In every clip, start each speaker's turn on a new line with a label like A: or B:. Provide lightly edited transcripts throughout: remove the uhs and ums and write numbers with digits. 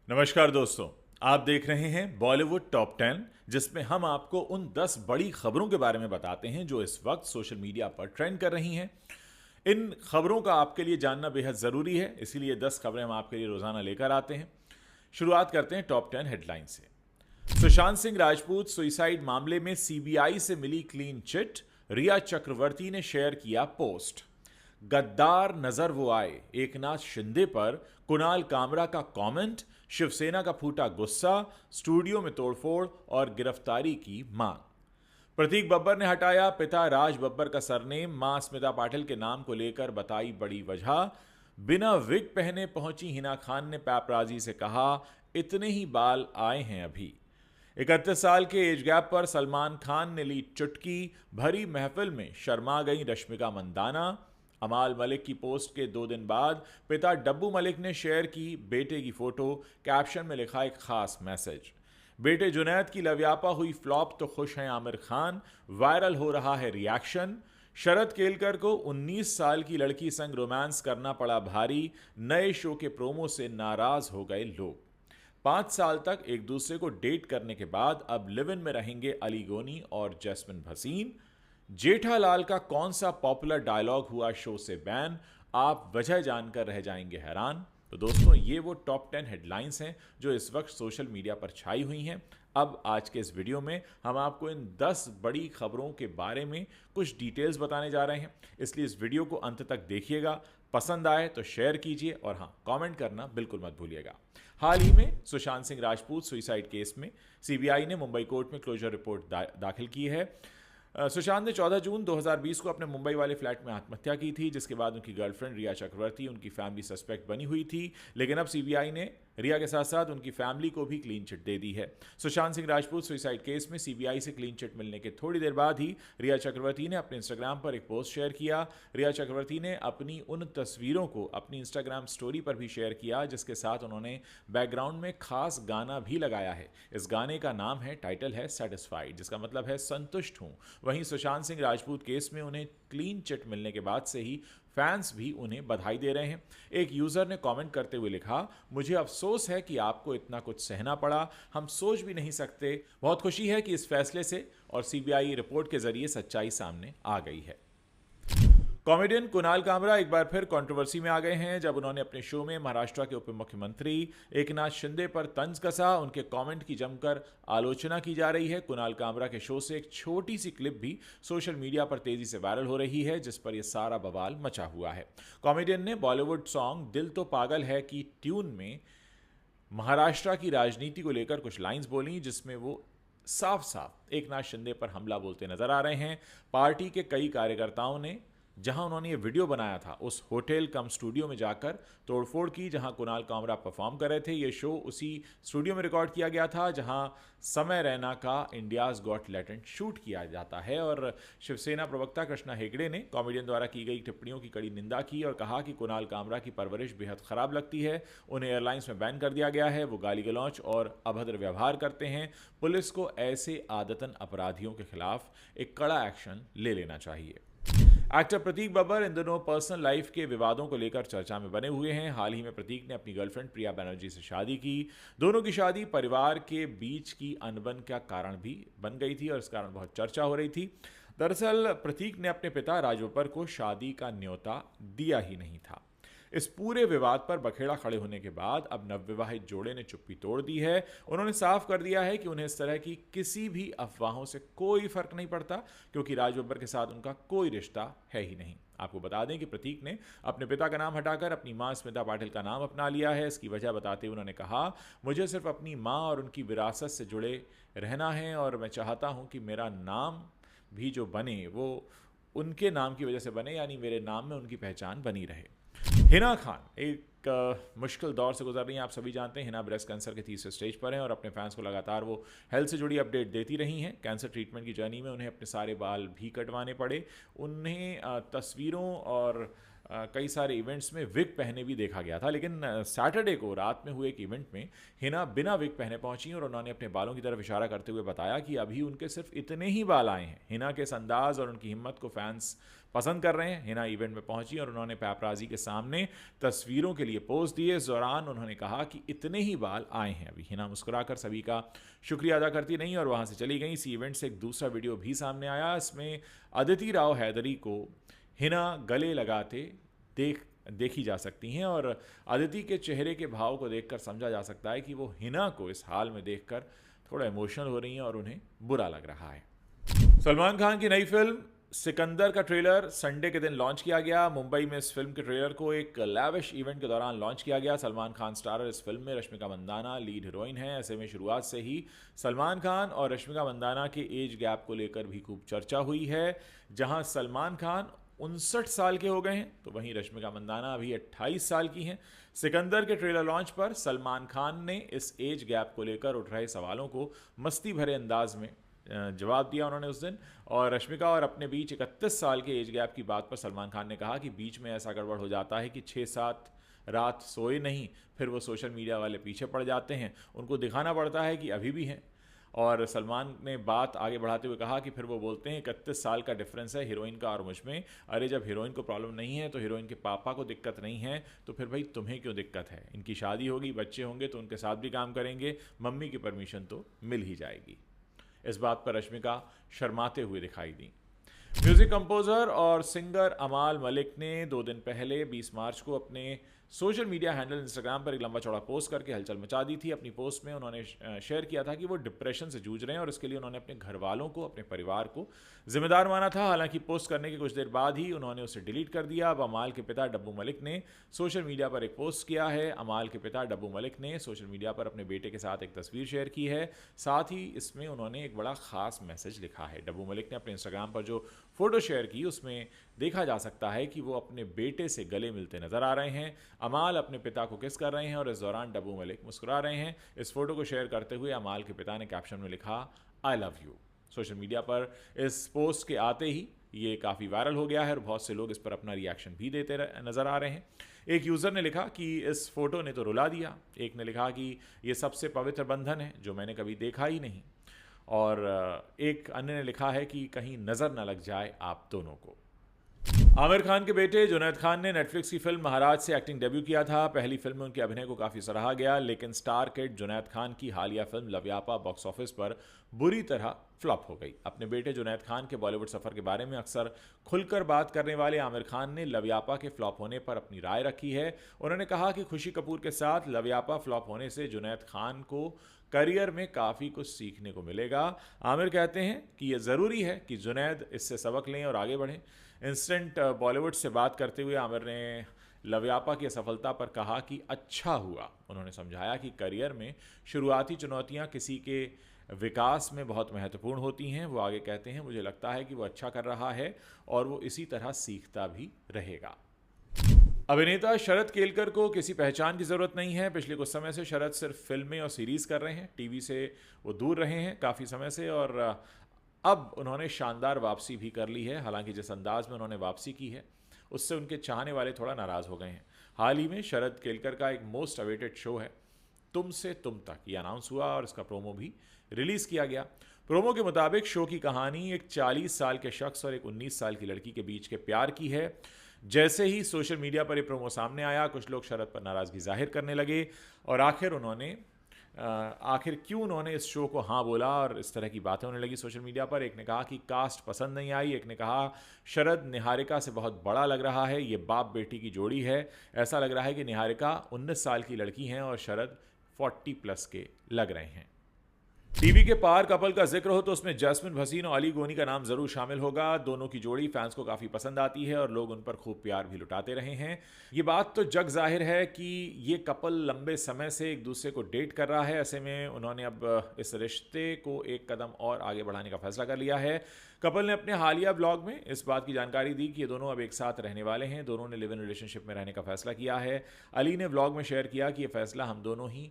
A: नमस्कार दोस्तों। आप देख रहे हैं बॉलीवुड टॉप 10, जिसमें हम आपको उन 10 बड़ी खबरों के बारे में बताते हैं जो इस वक्त सोशल मीडिया पर ट्रेंड कर रही हैं। इन खबरों का आपके लिए जानना बेहद ज़रूरी है, इसीलिए 10 खबरें हम आपके लिए रोज़ाना लेकर आते हैं। शुरुआत करते हैं टॉप 10 हेडलाइन से। सुशांत सिंह राजपूत सुइसाइड मामले में सीबीआई से मिली क्लीन चिट, रिया चक्रवर्ती ने शेयर किया पोस्ट। गद्दार नजर वो आए, एकनाथ शिंदे पर कुणाल कामरा का कमेंट, शिवसेना का फूटा गुस्सा, स्टूडियो में तोड़फोड़ और गिरफ्तारी की मांग। प्रतीक बब्बर ने हटाया पिता राज बब्बर का सरनेम, मां स्मिता पाटिल के नाम को लेकर बताई बड़ी वजह। बिना विग पहने पहुंची हिना खान ने पैपराजी से कहा, इतने ही बाल आए हैं अभी। 31 साल के एज गैप पर सलमान खान ने ली चुटकी, भरी महफिल में शर्मा गई रश्मिका मंदाना। अमाल मलिक की पोस्ट के 2 दिन बाद पिता डब्बू मलिक ने शेयर की बेटे की फोटो, कैप्शन में लिखा एक खास मैसेज। बेटे जुनैद की लव्यापा हुई फ्लॉप तो खुश हैं आमिर खान, वायरल हो रहा है रिएक्शन। शरद केलकर को 19 साल की लड़की संग रोमांस करना पड़ा भारी, नए शो के प्रोमो से नाराज हो गए लोग। 5 साल तक एक दूसरे को डेट करने के बाद अब लिव इन में रहेंगे अली गोनी और जैस्मिन भसीन। जेठालाल का कौन सा पॉपुलर डायलॉग हुआ शो से बैन, आप वजह जानकर रह जाएंगे हैरान। तो दोस्तों, ये वो टॉप 10 हेडलाइंस हैं जो इस वक्त सोशल मीडिया पर छाई हुई हैं। अब आज के इस वीडियो में हम आपको इन 10 बड़ी खबरों के बारे में कुछ डिटेल्स बताने जा रहे हैं, इसलिए इस वीडियो को अंत तक देखिएगा। पसंद आए तो शेयर कीजिए और हाँ, कमेंट करना बिल्कुल मत भूलिएगा। हाल ही में सुशांत सिंह राजपूत सुइसाइड केस में सीबीआई ने मुंबई कोर्ट में क्लोजर रिपोर्ट दाखिल की है। सुशांत ने 14 जून 2020 को अपने मुंबई वाले फ्लैट में आत्महत्या की थी, जिसके बाद उनकी गर्लफ्रेंड रिया चक्रवर्ती उनकी फैमिली सस्पेक्ट बनी हुई थी। लेकिन अब सीबीआई ने रिया के साथ साथ उनकी फैमिली को भी क्लीन चिट दे दी है। सुशांत सिंह राजपूत सुइसाइड केस में सीबीआई से क्लीन चिट मिलने के थोड़ी देर बाद ही रिया चक्रवर्ती ने अपने इंस्टाग्राम पर एक पोस्ट शेयर किया। रिया चक्रवर्ती ने अपनी उन तस्वीरों को अपनी इंस्टाग्राम स्टोरी पर भी शेयर किया, जिसके साथ उन्होंने बैकग्राउंड में खास गाना भी लगाया है। इस गाने का नाम है, टाइटल है सेटिस्फाइड, जिसका मतलब है संतुष्ट हूं। वहीं सुशांत सिंह राजपूत केस में उन्हें क्लीन चिट मिलने के बाद से ही फैंस भी उन्हें बधाई दे रहे हैं। एक यूजर ने कमेंट करते हुए लिखा, मुझे अफसोस है कि आपको इतना कुछ सहना पड़ा, हम सोच भी नहीं सकते। बहुत खुशी है कि इस फैसले से और सीबीआई रिपोर्ट के जरिए सच्चाई सामने आ गई है। कॉमेडियन कुणाल कामरा एक बार फिर कंट्रोवर्सी में आ गए हैं, जब उन्होंने अपने शो में महाराष्ट्र के उप मुख्यमंत्री एकनाथ शिंदे पर तंज कसा। उनके कमेंट की जमकर आलोचना की जा रही है। कुणाल कामरा के शो से एक छोटी सी क्लिप भी सोशल मीडिया पर तेजी से वायरल हो रही है, जिस पर यह सारा बवाल मचा हुआ है। कॉमेडियन ने बॉलीवुड सॉन्ग दिल तो पागल है की ट्यून में महाराष्ट्र की राजनीति को लेकर कुछ लाइंस बोली, जिसमें वो साफ साफ एकनाथ शिंदे पर हमला बोलते नजर आ रहे हैं। पार्टी के कई कार्यकर्ताओं ने जहां उन्होंने ये वीडियो बनाया था, उस होटल कम स्टूडियो में जाकर तोड़फोड़ की जहां कुणाल कामरा परफॉर्म कर रहे थे। ये शो उसी स्टूडियो में रिकॉर्ड किया गया था जहां समय रैना का इंडियाज गॉट टैलेंट शूट किया जाता है। और शिवसेना प्रवक्ता कृष्णा हेगड़े ने कॉमेडियन द्वारा की गई टिप्पणियों की कड़ी निंदा की और कहा कि कुणाल कामरा की परवरिश बेहद खराब लगती है, उन्हें एयरलाइंस में बैन कर दिया गया है, वो गाली गलौच और अभद्र व्यवहार करते हैं। पुलिस को ऐसे आदतन अपराधियों के खिलाफ एक कड़ा एक्शन ले लेना चाहिए। एक्टर प्रतीक बब्बर इन दिनों पर्सनल लाइफ के विवादों को लेकर चर्चा में बने हुए हैं। हाल ही में प्रतीक ने अपनी गर्लफ्रेंड प्रिया बनर्जी से शादी की। दोनों की शादी परिवार के बीच की अनबन का कारण भी बन गई थी और इस कारण बहुत चर्चा हो रही थी। दरअसल प्रतीक ने अपने पिता राज बब्बर को शादी का न्योता दिया ही नहीं था। इस पूरे विवाद पर बखेड़ा खड़े होने के बाद अब नवविवाहित जोड़े ने चुप्पी तोड़ दी है। उन्होंने साफ कर दिया है कि उन्हें इस तरह की किसी भी अफवाहों से कोई फर्क नहीं पड़ता, क्योंकि राज बब्बर के साथ उनका कोई रिश्ता है ही नहीं। आपको बता दें कि प्रतीक ने अपने पिता का नाम हटाकर अपनी मां स्मिता पाटिल का नाम अपना लिया है। इसकी वजह बताते हुए उन्होंने कहा, मुझे सिर्फ अपनी मां और उनकी विरासत से जुड़े रहना है और मैं चाहता हूं कि मेरा नाम भी जो बने वो उनके नाम की वजह से बने, यानी मेरे नाम में उनकी पहचान बनी रहे। हिना खान एक मुश्किल दौर से गुजर रही हैं। आप सभी जानते हैं हिना ब्रेस्ट कैंसर के तीसरे स्टेज पर हैं और अपने फैंस को लगातार वो हेल्थ से जुड़ी अपडेट देती रही हैं। कैंसर ट्रीटमेंट की जर्नी में उन्हें अपने सारे बाल भी कटवाने पड़े। उन्हें तस्वीरों और कई सारे इवेंट्स में विग पहने भी देखा गया था, लेकिन सैटरडे को रात में हुए एक इवेंट में हिना बिना विग पहने पहुंची और उन्होंने अपने बालों की तरफ इशारा करते हुए बताया कि अभी उनके सिर्फ इतने ही बाल आए हैं। हिना के इस अंदाज और उनकी हिम्मत को फैंस पसंद कर रहे हैं। हिना इवेंट में पहुंची और उन्होंने पैपराजी के सामने तस्वीरों के लिए पोज दिए। इस दौरान उन्होंने कहा कि इतने ही बाल आए हैं अभी। हिना मुस्कुराकर सभी का शुक्रिया अदा करती नहीं और वहां से चली गई। इसी इवेंट से एक दूसरा वीडियो भी सामने आया। इसमें अदिति राव हैदरी को हिना गले लगाते देखी जा सकती हैं और अदिति के चेहरे के भाव को देखकर समझा जा सकता है कि वो हिना को इस हाल में देखकर थोड़ा इमोशनल हो रही हैं और उन्हें बुरा लग रहा है। सलमान खान की नई फिल्म सिकंदर का ट्रेलर संडे के दिन लॉन्च किया गया। मुंबई में इस फिल्म के ट्रेलर को एक लैविश इवेंट के दौरान लॉन्च किया गया। सलमान खान स्टारर इस फिल्म में रश्मिका मंदाना लीड हीरोइन है। ऐसे में शुरुआत से ही सलमान खान और रश्मिका मंदाना के एज गैप को लेकर भी खूब चर्चा हुई है। जहां सलमान खान 59 साल के हो गए हैं तो वहीं रश्मिका मंदाना अभी 28 साल की हैं। सिकंदर के ट्रेलर लॉन्च पर सलमान खान ने इस एज गैप को लेकर उठ रहे सवालों को मस्ती भरे अंदाज में जवाब दिया उन्होंने उस दिन। और रश्मिका और अपने बीच 31 साल के एज गैप की बात पर सलमान खान ने कहा कि बीच में ऐसा गड़बड़ हो जाता है कि 6-7 रात सोए नहीं, फिर वो सोशल मीडिया वाले पीछे पड़ जाते हैं, उनको दिखाना पड़ता है कि अभी भी हैं। और सलमान ने बात आगे बढ़ाते हुए कहा कि फिर वो बोलते हैं 31 साल का डिफरेंस है हीरोइन का और मुझ में। अरे जब हीरोइन को प्रॉब्लम नहीं है तो हीरोइन के पापा को दिक्कत नहीं है तो फिर भाई तुम्हें क्यों दिक्कत है? इनकी शादी होगी, बच्चे होंगे तो उनके साथ भी काम करेंगे, मम्मी की परमिशन तो मिल ही जाएगी। इस बात पर रश्मिका शर्माते हुए दिखाई दी। म्यूजिक कंपोजर और सिंगर अमाल मलिक ने 2 दिन पहले 20 मार्च को अपने सोशल मीडिया हैंडल इंस्टाग्राम पर एक लंबा चौड़ा पोस्ट करके हलचल मचा दी थी। अपनी पोस्ट में उन्होंने शेयर किया था कि वो डिप्रेशन से जूझ रहे हैं और इसके लिए उन्होंने अपने घर वालों को, अपने परिवार को जिम्मेदार माना था। हालांकि पोस्ट करने के कुछ देर बाद ही उन्होंने उसे डिलीट कर दिया। अब अमाल के पिता डब्बू मलिक ने सोशल मीडिया पर एक पोस्ट किया है। अमाल के पिता डब्बू मलिक ने सोशल मीडिया पर अपने बेटे के साथ एक तस्वीर शेयर की है। साथ ही इसमें उन्होंने एक बड़ा खास मैसेज लिखा है। डब्बू मलिक ने अपने इंस्टाग्राम पर जो फोटो शेयर की उसमें देखा जा सकता है कि वो अपने बेटे से गले मिलते नजर आ रहे हैं। अमाल अपने पिता को किस कर रहे हैं और इस दौरान डब्बू मलिक मुस्कुरा रहे हैं। इस फोटो को शेयर करते हुए अमाल के पिता ने कैप्शन में लिखा I love you. Social media पर इस पोस्ट के आते ही ये काफ़ी वायरल हो गया है और बहुत से लोग इस पर अपना रिएक्शन भी देते नजर आ रहे हैं। एक यूज़र ने लिखा कि इस फोटो ने तो रुला दिया। एक ने लिखा कि ये सबसे पवित्र बंधन है जो मैंने कभी देखा ही नहीं। और एक अन्य ने लिखा है कि कहीं नज़र न लग जाए आप दोनों को। आमिर खान के बेटे जुनैद खान ने नेटफ्लिक्स की फिल्म महाराज से एक्टिंग डेब्यू किया था। पहली फिल्म में उनके अभिनय को काफ़ी सराहा गया, लेकिन स्टार किड जुनैद खान की हालिया फिल्म लव्यापा बॉक्स ऑफिस पर बुरी तरह फ्लॉप हो गई। अपने बेटे जुनैद खान के बॉलीवुड सफ़र के बारे में अक्सर खुलकर बात करने वाले आमिर खान ने लव्यापा के फ्लॉप होने पर अपनी राय रखी है। उन्होंने कहा कि खुशी कपूर के साथ लव्यापा फ्लॉप होने से जुनैद खान को करियर में काफ़ी कुछ सीखने को मिलेगा। आमिर कहते हैं कि यह ज़रूरी है कि जुनैद इससे सबक लें और आगे बढ़ें। इंस्टेंट बॉलीवुड से बात करते हुए आमिर ने लव्यापा की सफलता पर कहा कि अच्छा हुआ। उन्होंने समझाया कि करियर में शुरुआती चुनौतियां किसी के विकास में बहुत महत्वपूर्ण होती हैं। वो आगे कहते हैं मुझे लगता है कि वो अच्छा कर रहा है और वो इसी तरह सीखता भी रहेगा। अभिनेता शरद केलकर को किसी पहचान की ज़रूरत नहीं है। पिछले कुछ समय से शरद सिर्फ फिल्में और सीरीज़ कर रहे हैं। टीवी से वो दूर रहे हैं काफ़ी समय से और अब उन्होंने शानदार वापसी भी कर ली है। हालांकि जिस अंदाज में उन्होंने वापसी की है उससे उनके चाहने वाले थोड़ा नाराज़ हो गए हैं। हाल ही में शरद केलकर का एक मोस्ट अवेटेड शो है तुमसे तुम तक, ये अनाउंस हुआ और इसका प्रोमो भी रिलीज़ किया गया। प्रोमो के मुताबिक शो की कहानी एक 40 साल के शख्स और एक 19 साल की लड़की के बीच के प्यार की है। जैसे ही सोशल मीडिया पर ये प्रोमो सामने आया कुछ लोग शरद पर नाराज़गी जाहिर करने लगे और आखिर क्यों उन्होंने इस शो को हाँ बोला और इस तरह की बातें होने लगी सोशल मीडिया पर। एक ने कहा कि कास्ट पसंद नहीं आई, एक ने कहा शरद निहारिका से बहुत बड़ा लग रहा है, ये बाप बेटी की जोड़ी है। ऐसा लग रहा है कि निहारिका 19 साल की लड़की हैं और शरद 40+ के लग रहे हैं। टीवी के पार कपल का जिक्र हो तो उसमें जैस्मिन भसीन और अली गोनी का नाम जरूर शामिल होगा। दोनों की जोड़ी फैंस को काफ़ी पसंद आती है और लोग उन पर खूब प्यार भी लुटाते रहे हैं। ये बात तो जग जाहिर है कि ये कपल लंबे समय से एक दूसरे को डेट कर रहा है। ऐसे में उन्होंने अब इस रिश्ते को एक कदम और आगे बढ़ाने का फैसला कर लिया है। कपल ने अपने हालिया ब्लॉग में इस बात की जानकारी दी कि ये दोनों अब एक साथ रहने वाले हैं। दोनों ने लिव इन रिलेशनशिप में रहने का फैसला किया है। अली ने ब्लॉग में शेयर किया कि ये फैसला हम दोनों ही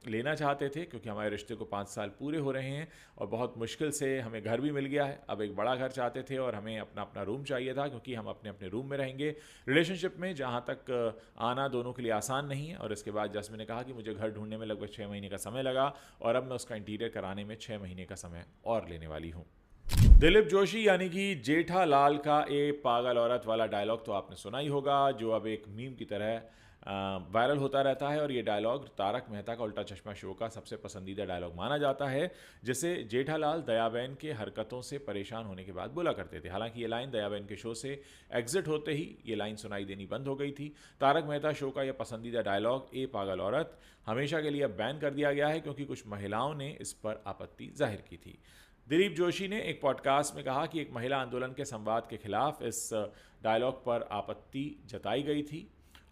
A: लेना चाहते थे, क्योंकि हमारे रिश्ते को 5 साल पूरे हो रहे हैं और बहुत मुश्किल से हमें घर भी मिल गया है। अब एक बड़ा घर चाहते थे और हमें अपना अपना रूम चाहिए था, क्योंकि हम अपने अपने रूम में रहेंगे रिलेशनशिप में, जहाँ तक आना दोनों के लिए आसान नहीं है। और इसके बाद जैस्मिन ने कहा कि मुझे घर ढूंढने में लगभग 6 महीने का समय लगा और अब मैं उसका इंटीरियर कराने में 6 महीने का समय और लेने वाली हूँ। दिलीप जोशी यानी कि जेठालाल का ए पागल औरत वाला डायलॉग तो आपने सुना ही होगा, जो अब एक मीम की तरह वायरल होता रहता है। और ये डायलॉग तारक मेहता का उल्टा चश्मा शो का सबसे पसंदीदा डायलॉग माना जाता है, जिसे जेठालाल दयाबेन के हरकतों से परेशान होने के बाद बोला करते थे। हालांकि ये लाइन दयाबेन के शो से एग्जिट होते ही ये लाइन सुनाई देनी बंद हो गई थी। तारक मेहता शो का यह पसंदीदा डायलॉग ए पागल औरत हमेशा के लिए अब बैन कर दिया गया है, क्योंकि कुछ महिलाओं ने इस पर आपत्ति जाहिर की थी। दिलीप जोशी ने एक पॉडकास्ट में कहा कि एक महिला आंदोलन के संवाद के खिलाफ इस डायलॉग पर आपत्ति जताई गई थी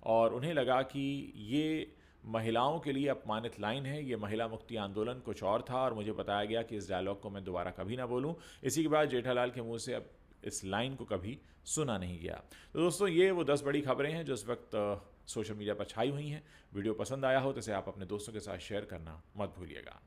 A: और उन्हें लगा कि ये महिलाओं के लिए अपमानित लाइन है, ये महिला मुक्ति आंदोलन कुछ और था और मुझे बताया गया कि इस डायलॉग को मैं दोबारा कभी ना बोलूं। इसी के बाद जेठालाल के मुंह से अब इस लाइन को कभी सुना नहीं गया। तो दोस्तों, ये वो 10 बड़ी खबरें हैं जो इस वक्त सोशल मीडिया पर छाई हुई हैं। वीडियो पसंद आया हो तो इसे आप अपने दोस्तों के साथ शेयर करना मत भूलिएगा।